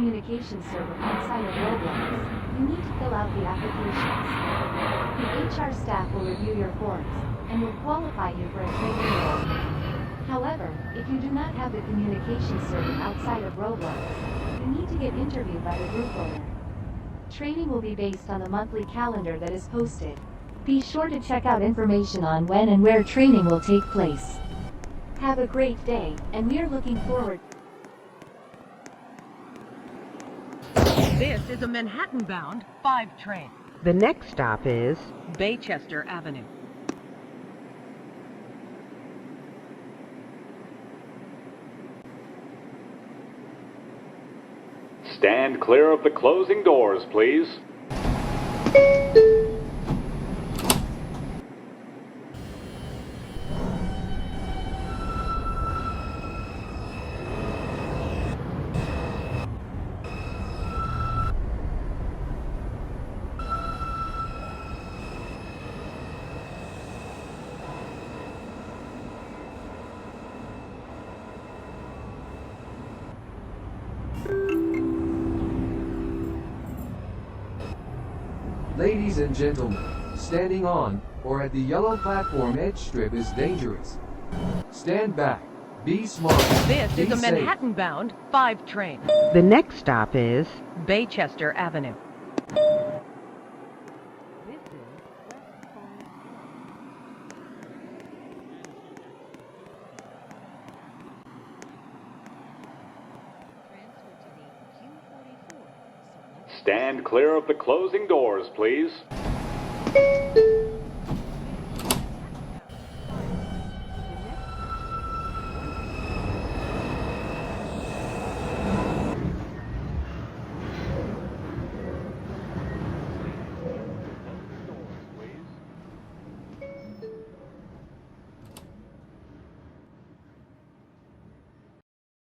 communication server outside of Roblox, you need to fill out the applications. The HR staff will review your forms and will qualify you for a training role. However, if you do not have the communication server outside of Roblox, you need to get interviewed by the group owner. Training will be based on the monthly calendar that is posted. Be sure to check out information on when and where training will take place. Have a great day, and we're looking forward. This is a Manhattan-bound 5 train. The next stop is Baychester Avenue. Stand clear of the closing doors, please. Ladies and gentlemen, standing on or at the yellow platform edge strip is dangerous. Stand back. Be smart. This is a Manhattan-bound 5 train. The next stop is Baychester Avenue. Stand clear of the closing doors, please.